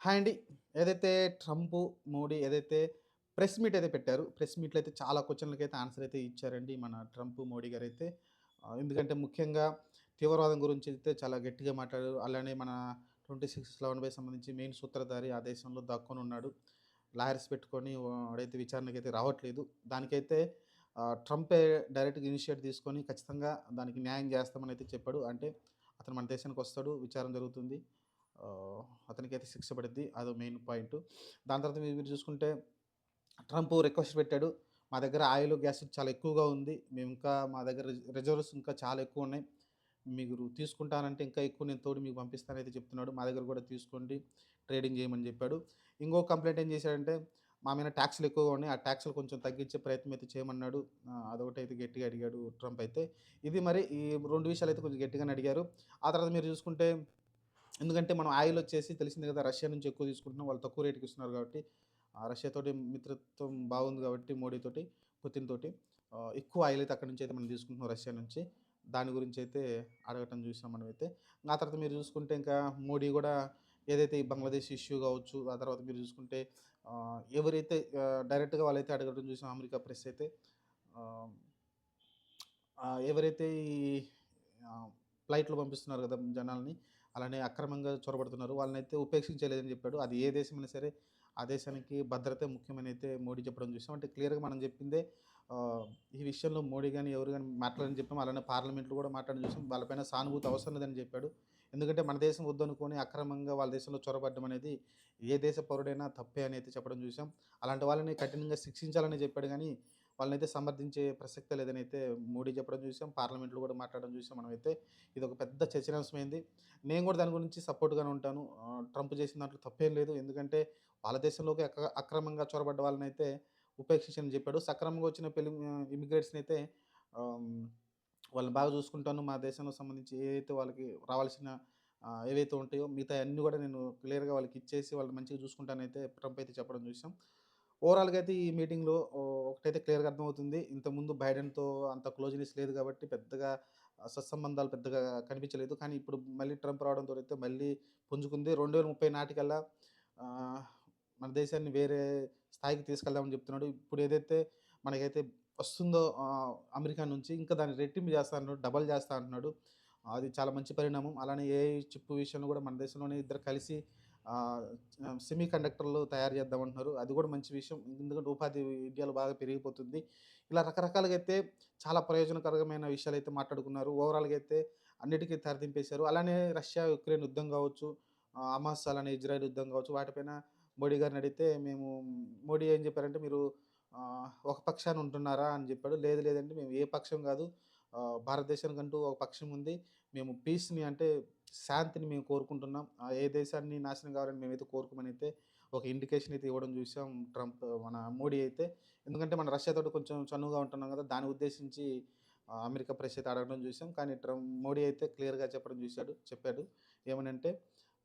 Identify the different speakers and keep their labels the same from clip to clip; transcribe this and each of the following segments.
Speaker 1: Hi అండి. ఏదైతే Trump, Modi ఏదైతే ప్రెస్ మీట్ అయితే పెట్టారో, ప్రెస్ మీట్‌లో అయితే చాలా క్వెషన్‌లకైతే ఆన్సర్ అయితే ఇచ్చారండి మన ట్రంప్, మోడీ గారైతే. ఎందుకంటే ముఖ్యంగా తీవ్రవాదం గురించి అయితే చాలా గట్టిగా మాట్లాడారు. అలానే మన 26/11 సంబంధించి మెయిన్ సూత్రధారి ఆ దేశంలో దాక్కొనున్నాడు. లాయర్స్ పెట్టుకొని వాడైతే విచారణకైతే రావట్లేదు. దానికైతే ట్రంపే డైరెక్ట్‌గా ఇనిషియేట్ తీసుకొని ఖచ్చితంగా దానికి న్యాయం చేస్తామని అయితే చెప్పాడు. అంటే అతను మన దేశానికొస్తాడు. విచారణ జరుగుతుంది. ఆహ్, అతనికైతే శిక్ష పడిద్ది. అదో మెయిన్ పాయింటు. దాని తర్వాత మీరు చూసుకుంటే ట్రంప్ రిక్వెస్ట్ పెట్టాడు. మా దగ్గర ఆయిల్, గ్యాస్ చాలా ఎక్కువగా ఉంది. మేమింకా మా దగ్గర రిజర్వ్స్ ఇంకా చాలా ఎక్కువున్నాయి. మీరు తీసుకుంటానంటే ఇంకా ఎక్కువ నేను తోడు మీకు పంపిస్తానయితే చెప్తున్నాడు. మా దగ్గర కూడా తీసుకోండి. ట్రేడింగ్ చేయమని చెప్పాడు. ఇంకో కంప్లెయింట్ ఏం చేశాడంటే, మా మీద టాక్స్‌లు ఎక్కువగా ఉన్నాయి. ఆ టాక్స్‌లు కొంచెం తగ్గించే ప్రయత్నం అయితే చేయమన్నాడు. అదొకటైతే గట్టిగా అడిగాడు ట్రంప్ అయితే. ఇది మరి ఈ 2 విషయాలైతే కొంచెం గట్టిగానే అడిగారు. ఆ తర్వాత మీరు చూసుకుంటే ఎందుకంటే మనం ఆయిల్ వచ్చేసి తెలిసిందే కదా! రష్యా నుంచి ఎక్కువ తీసుకుంటున్నాం. వాళ్ళు తక్కువ రేట్‌కి ఇస్తున్నారు కాబట్టి, రష్యాతోటి మిత్రత్వం బాగుంది కాబట్టి మోడీతోటి, పుతిన్ తోటి ఎక్కువ ఆయిల్ అయితే అక్కడి నుంచి అయితే మనం తీసుకుంటున్నాం రష్యా నుంచి. దాని గురించి అయితే అడగటం చూసాం మనమైతే. ఆ తర్వాత మీరు చూసుకుంటే ఇంకా మోడీ గూడా ఏదైతే ఈ బంగ్లాదేశ్ ఇష్యూ కావచ్చు, ఆ తర్వాత మీరు చూసుకుంటే ఎవరైతే డైరెక్ట్‌గా వాళ్ళైతే అడగడం చూసాం అమెరికా ప్రెస్ అయితే. ఆహ్, ఎవరైతే ఈ ఆహ్, ఫ్లైట్‌లో పంపిస్తున్నారు గదా! జనాల్ని. అలానే అక్రమంగా చొరబడుతున్నారు. వాళ్ళనైతే ఉపేక్షించలేదని జెప్పాడు. అది ఏ దేశమైనా సరే, ఆ దేశానికి భద్రతే ముఖ్యమని అయితే మోడీ చెప్పడం చూసాం. అంటే క్లియర్‌గా మనం జెప్పిందే ఆహ్, ఈ విషయంలో మోడీ గాని, ఎవరు గాని మాట్లాడరని చెప్పాం. అలానే పార్లమెంట్‌లో గూడా మాట్లాడడం చూసాం. వాళ్ళపైన సానుభూతి అవసరం లేదని జెప్పాడు. ఎందుకంటే మన దేశం వద్దనుకోని అక్రమంగా వాళ్ళ దేశంలో చొరబడ్డం అనేది ఏ దేశ పౌరుడైనా తప్పే అని అయితే చెప్పడం చూసాం. అలాంటి వాళ్ళని కఠినంగా శిక్షించాలని జెప్పాడు గానీ వాళ్ళనైతే సమర్థించే ప్రసక్తే లేదనైతే మోడీ చెప్పడం చూసాం. పార్లమెంట్‌లో కూడా మాట్లాడడం చూసాం మనమైతే. ఇదొక పెద్ద చర్చనీయాంశమైంది. నేను కూడా దాని గురించి సపోర్ట్‌గానే ఉంటాను. ట్రంప్ చేసిన దాంట్లో తప్పేం లేదు. ఎందుకంటే వాళ్ళ దేశంలోకి అక్రమంగా చొరబడ్డ వాళ్ళనైతే ఉపేక్షించని చెప్పాడు. సక్రమంగా వచ్చిన ఇమిగ్రేట్స్‌నైతే ఆహ్, వాళ్ళని బాగా చూసుకుంటాను. మా దేశంలో సంబంధించి ఏదైతే వాళ్ళకి రావాల్సిన ఏవైతే ఉంటాయో మిగతాయన్నీ కూడా నేను క్లియర్‌గా వాళ్ళకిచ్చేసి వాళ్ళని మంచిగా చూసుకుంటానైతే ట్రంప్ అయితే చెప్పడం చూసాం. ఓవరాల్‌గా అయితే ఈ మీటింగ్‌లో ఒకటైతే క్లియర్‌గా అర్థమవుతుంది. ఇంతకుముందు బైడెన్‌తో అంత క్లోజ్‌నెస్ లేదు కాబట్టి పెద్దగా సత్సంబంధాలు పెద్దగా కనిపించలేదు. కానీ ఇప్పుడు మళ్ళీ ట్రంప్ రావడంతోనైతే మళ్ళీ పుంజుకుంది. 2030 నాటికల్లా ఆహ్, మన దేశాన్ని వేరే స్థాయికి తీసుకెళ్దామని చెప్తున్నాడు. ఇప్పుడు ఏదైతే మనకైతే వస్తుందో అమెరికా నుంచి ఇంకా దాన్ని రెట్టింపు చేస్తా అంటున్నాడు. డబల్ చేస్తా అంటున్నాడు. అది చాలా మంచి పరిణామం. అలానే ఏఐ చిప్ విషయంలో కూడా మన దేశంలోనే ఇద్దరు కలిసి ఆహ్, సెమీ కండక్టర్లు తయారు చేద్దామంటున్నారు. అది కూడా మంచి విషయం. ఎందుకంటే ఉపాధి ఇండియాలో బాగా పెరిగిపోతుంది. ఇలా రకరకాలుగా అయితే చాలా ప్రయోజనకరమైన విషయాలైతే మాట్లాడుకున్నారు. ఓవరాల్‌గా అయితే అన్నిటికి తెరదింపేశారు. అలానే రష్యా, యుక్రెయిన్ యుద్ధం కావచ్చు, హమాస్ అలానే ఇజ్రాయెల్ యుద్ధం కావచ్చు, వాటిపైన మోడీ గారిని అడిగితే మోడీ ఏం చెప్పారంటే, "మీరు ఒక పక్షాన ఉంటున్నారా?" అని చెప్పాడు. "లేదు లేదండి మేము ఏ పక్షం కాదు. భారతదేశానికంటూ ఒక పక్షం ఉంది. మేము పీస్‌ని అంటే శాంతిని మేము కోరుకుంటున్నాం. ఏ దేశాన్ని నాశనం కావాలని మేమైతే కోరుకోమనైతే ఒక ఇండికేషన్ అయితే ఇవ్వడం చూసాం మన మోడీ అయితే. ఎందుకంటే మన రష్యాతోటి కొంచెం చనువుగా ఉంటున్నాం కదా! దాన్ని ఉద్దేశించి అమెరికా ప్రెస్ అయితే అడగడం చూసాం. కానీ మోడీ అయితే క్లియర్‌గా చెప్పడం చెప్పాడు. ఏమనంటే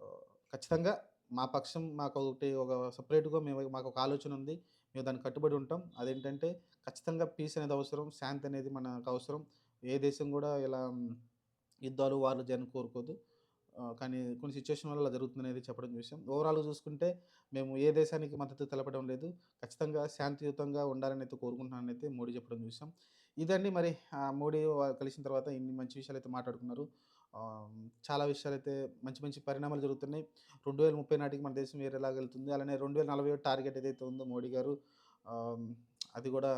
Speaker 1: ఆహ్, ఖచ్చితంగా మా పక్షం మాకొకటి ఒక సెపరేట్‌గా మాకొక ఆలోచన ఉంది. మేము దానికి కట్టుబడి ఉంటాం. అదేంటంటే ఖచ్చితంగా పీస్ అనేది అవసరం. శాంతి అనేది మనకవసరం. ఏ దేశం గూడా ఇలా యుద్ధాలు, వార్లు జరగాలని కోరుకోదు. కానీ కొన్ని సిట్యుయేషన్ వల్ల అలా జరుగుతుందనేది చెప్పడం చూసాం. ఓవరాల్‌గా చూసుకుంటే మేము ఏ దేశానికి మద్దతు తెలపడం లేదు. ఖచ్చితంగా శాంతియుతంగా ఉండాలనైతే కోరుకుంటున్నాననైతే మోడీ చెప్పడం చూసాం. ఇదండి మరి మోడీ కలిసిన తర్వాత ఇన్ని మంచి విషయాలైతే మాట్లాడుకున్నారు. ఆహ్, చాలా విషయాలైతే మంచి మంచి పరిణామాలు జరుగుతున్నాయి. 2030 నాటికి మన దేశం వేరేలాగెళ్తుంది. అలానే 2047 టార్గెట్ ఏదైతే ఉందో మోడీ గారు ఆహ్, అది గూడా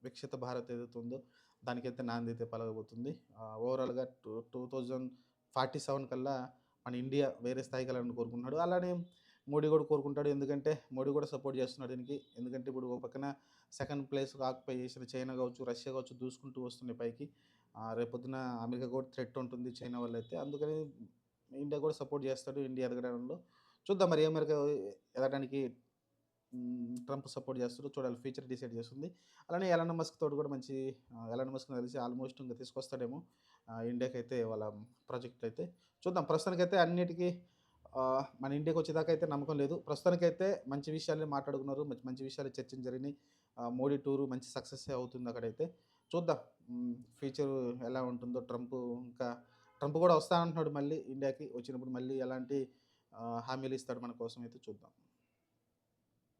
Speaker 1: వికసిత భారత్ ఏదైతే ఉందో దానికైతే నాందైతే పలకబోతుంది. ఓవరాల్‌గా 2047 కల్లా మన ఇండియా వేరే స్థాయికెళ్ళాలని కోరుకుంటున్నాడు. అలానే మోడీ గూడా కోరుకుంటాడు. ఎందుకంటే మోడీ గూడా సపోర్ట్ చేస్తున్నాడు దీనికి. ఎందుకంటే ఇప్పుడు ఒక పక్కన సెకండ్ ప్లేస్ ఆక్యుపై చేసిన చైనా గావచ్చు, రష్యా గావచ్చు దూసుకుంటూ వస్తున్నాయి పైకి. రేపొద్దున అమెరికా కూడా థ్రెట్ ఉంటుంది చైనా వల్లైతే. అందుకని ఇండియా కూడా సపోర్ట్ చేస్తాడు ఇండియా ఎదగడంలో. చూద్దాం మరి అమెరికా ఎదగడానికి ట్రంప్ సపోర్ట్ చేస్తాడు. చూడాలి ఫ్యూచర్ డిసైడ్ చేస్తుంది. అలానే ఎలాన్ మస్క్ తోటి కూడా మంచి ఎలాన్ మస్క్ నాకు తెలిసి ఆల్మోస్ట్ ఇంక తీసుకొస్తాడేమో ఇండియాకైతే వాళ్ళ ప్రాజెక్ట్‌లయితే. చూద్దాం ప్రస్తుతానికైతే అన్నిటికి మన ఇండియాకొచ్చేదాకా అయితే నమ్మకం లేదు. ప్రస్తుతానికైతే మంచి విషయాలే మాట్లాడుకున్నారు. మంచి మంచి విషయాలు చర్చలు జరిగినాయి. మోడీ టూరు మంచి సక్సెస్సే అవుతుంది అక్కడైతే. చూద్దాం ఫ్యూచరు ఎలా ఉంటుందో ట్రంప్ కూడా వస్తా అంటున్నాడు మళ్ళీ ఇండియాకి. వచ్చినప్పుడు మళ్ళీ ఎలాంటి హామీలు ఇస్తాడు మన కోసం అయితే చూద్దాం.